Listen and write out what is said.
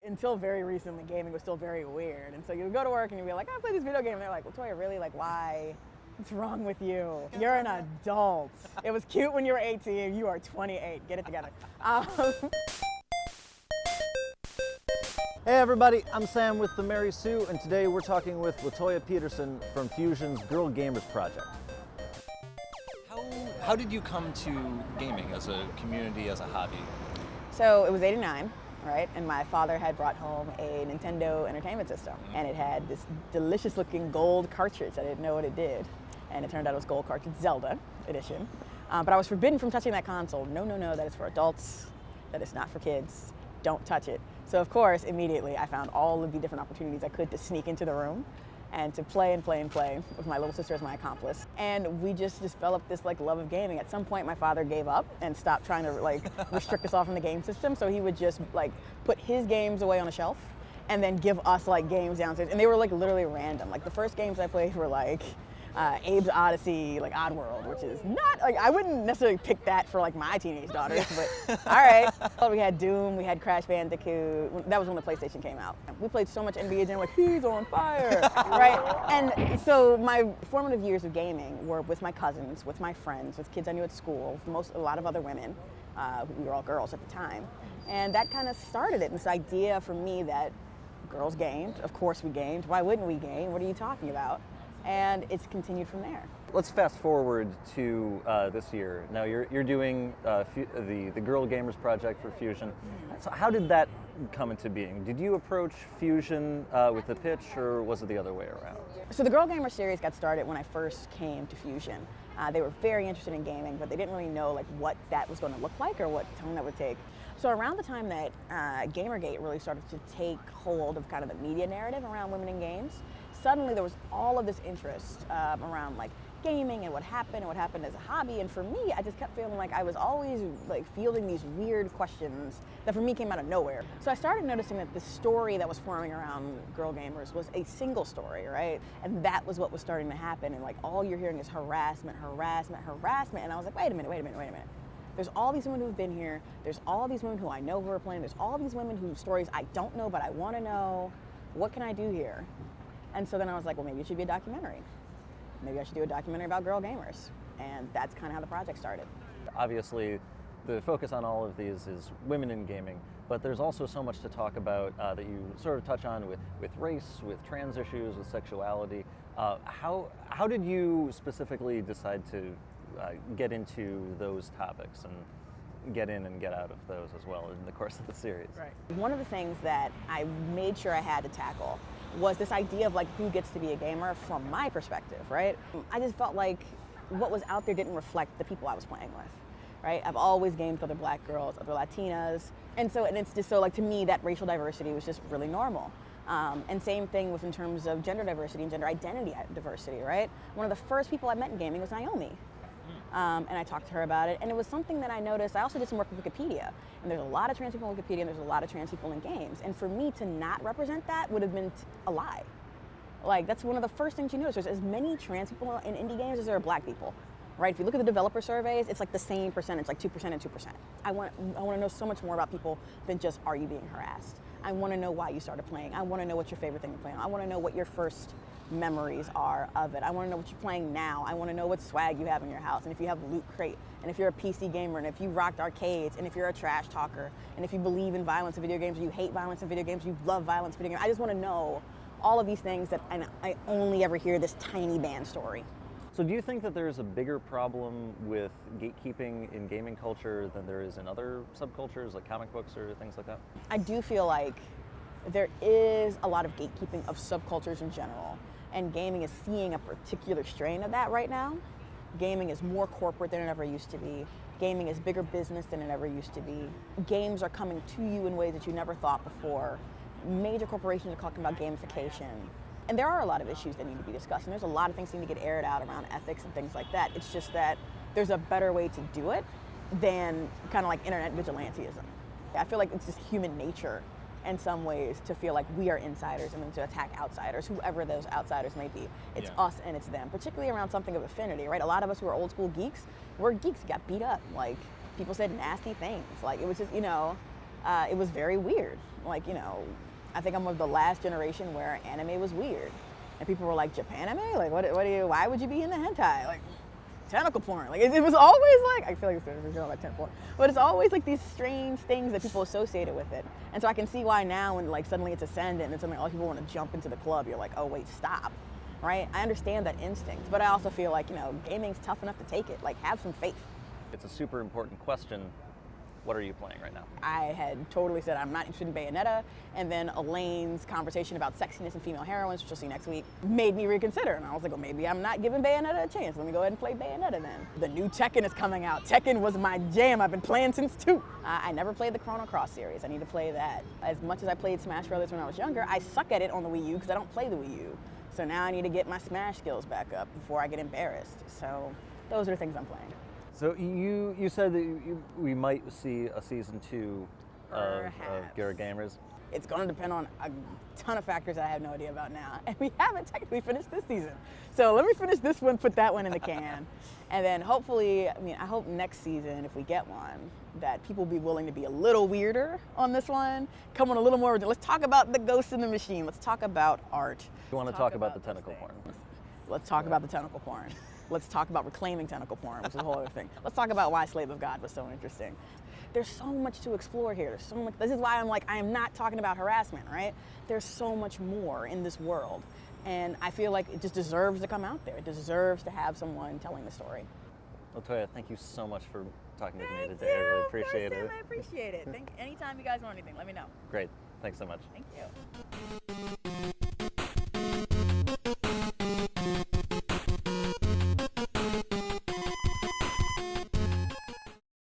until very recently, gaming was still very weird. And so you would go to work and you'd be like, I play this video game. And they're like, Latoya, really? Like, why? What's wrong with you? You're an adult. It was cute when you were 18. You are 28. Get it together. Hey everybody, I'm Sam with the Mary Sue, and today we're talking with Latoya Peterson from Fusion's Girl Gamers Project. How did you come to gaming as a community, as a hobby? So it was '89, right? And my father had brought home a Nintendo Entertainment System, and it had this delicious looking gold cartridge. I didn't know what it did. And it turned out it was gold cartridge Zelda edition. But I was forbidden from touching that console. No, that is for adults. That is not for kids. Don't touch it. So of course, immediately I found all of the different opportunities I could to sneak into the room and to play with my little sister as my accomplice. And we just developed this love of gaming. At some point my father gave up and stopped trying to restrict us all from the game system. So he would just put his games away on a shelf and then give us games downstairs. And they were literally random. The first games I played were Abe's Odyssey, Oddworld, which is not, I wouldn't necessarily pick that for my teenage daughters, but all right. We had Doom, we had Crash Bandicoot. That was when the PlayStation came out. We played so much NBA Jam, he's on fire, right? And so my formative years of gaming were with my cousins, with my friends, with kids I knew at school, a lot of other women. We were all girls at the time. And that kind of started it, this idea for me that girls gamed, of course we gamed, why wouldn't we game? What are you talking about? And it's continued from there. Let's fast forward to this year. Now you're doing the Girl Gamers Project for Fusion. So how did that come into being? Did you approach Fusion with the pitch, or was it the other way around? So the Girl Gamer series got started when I first came to Fusion. They were very interested in gaming, but they didn't really know what that was going to look like or what tone that would take. So around the time that Gamergate really started to take hold of kind of the media narrative around women in games, suddenly there was all of this interest around gaming and what happened as a hobby. And for me, I just kept feeling I was always fielding these weird questions that for me came out of nowhere. So I started noticing that the story that was forming around girl gamers was a single story, right? And that was what was starting to happen. And all you're hearing is harassment. And I was like, wait a minute. There's all these women who've been here. There's all these women who I know who are playing. There's all these women whose stories I don't know, but I want to know. What can I do here? And so then I was like, well, maybe it should be a documentary. Maybe I should do a documentary about girl gamers. And that's kind of how the project started. Obviously, the focus on all of these is women in gaming, but there's also so much to talk about that you sort of touch on with race, with trans issues, with sexuality. How did you specifically decide to get into those topics and get in and get out of those as well in the course of the series? Right. One of the things that I made sure I had to tackle was this idea of who gets to be a gamer from my perspective, right? I just felt like what was out there didn't reflect the people I was playing with, right? I've always gamed with other black girls, other Latinas, and it's just so to me that racial diversity was just really normal. And same thing in terms of gender diversity and gender identity diversity, right? One of the first people I met in gaming was Naomi. And I talked to her about it, and it was something that I noticed. I also did some work with Wikipedia, and there's a lot of trans people in Wikipedia, and there's a lot of trans people in games. And for me to not represent that would have been a lie. That's one of the first things you notice. There's as many trans people in indie games as there are black people, right? If you look at the developer surveys, it's the same percentage, 2% and 2%. I want to know so much more about people than just, are you being harassed? I want to know why you started playing. I want to know what's your favorite thing to play on. I want to know what your first memories are of it. I want to know what you're playing now. I want to know what swag you have in your house, and if you have Loot Crate, and if you're a PC gamer, and if you rocked arcades, and if you're a trash talker, and if you believe in violence in video games, or you hate violence in video games, you love violence in video games. I just want to know all of these things that I only ever hear this tiny band story. So do you think that there's a bigger problem with gatekeeping in gaming culture than there is in other subcultures like comic books or things like that? I do feel like there is a lot of gatekeeping of subcultures in general, and gaming is seeing a particular strain of that right now. Gaming is more corporate than it ever used to be. Gaming is bigger business than it ever used to be. Games are coming to you in ways that you never thought before. Major corporations are talking about gamification. And there are a lot of issues that need to be discussed, and there's a lot of things that need to get aired out around ethics and things like that. It's just that there's a better way to do it than kind of internet vigilantism. I feel like it's just human nature in some ways to feel like we are insiders and then to attack outsiders, whoever those outsiders may be. It's us and it's them, particularly around something of affinity, right? A lot of us who are old school geeks, we're geeks, got beat up. People said nasty things. It was just, it was very weird. Like, I think I'm of the last generation where anime was weird. And people were like, Japanime? Like, why would you be into hentai? Like, tentacle porn. Like, it was always like, I feel like it's about tentacle porn, but it's always like these strange things that people associated with it. And so I can see why now when like suddenly it's ascendant and then suddenly all people want to jump into the club, you're like, oh wait, stop, right? I understand that instinct, but I also feel like, gaming's tough enough to take it. Like, have some faith. It's a super important question. What are you playing right now? I had totally said I'm not interested in Bayonetta, and then Elaine's conversation about sexiness and female heroines, which you'll see next week, made me reconsider. And I was like, well, maybe I'm not giving Bayonetta a chance. Let me go ahead and play Bayonetta then. The new Tekken is coming out. Tekken was my jam. I've been playing since 2. I never played the Chrono Cross series. I need to play that. As much as I played Smash Brothers when I was younger, I suck at it on the Wii U because I don't play the Wii U. So now I need to get my Smash skills back up before I get embarrassed. So those are the things I'm playing. So you said that we might see a season 2 of Gear Gamers. It's going to depend on a ton of factors I have no idea about now. And we haven't technically finished this season. So let me finish this one, put that one in the can. And then hopefully, I hope next season, if we get one, that people will be willing to be a little weirder on this one. Come on a little more, let's talk about the ghost in the machine. Let's talk about art. You want to talk about the tentacle porn? Let's talk about the tentacle porn. Let's talk about reclaiming tentacle porn, which is a whole other thing. Let's talk about why Slave of God was so interesting. There's so much to explore here. There's so much. This is why I'm like, I am not talking about harassment, right? There's so much more in this world. And I feel like it just deserves to come out there. It deserves to have someone telling the story. Latoya, thank you so much for talking with me today. I really appreciate it. I appreciate it. Anytime you guys want anything, let me know. Great. Thanks so much. Thank you.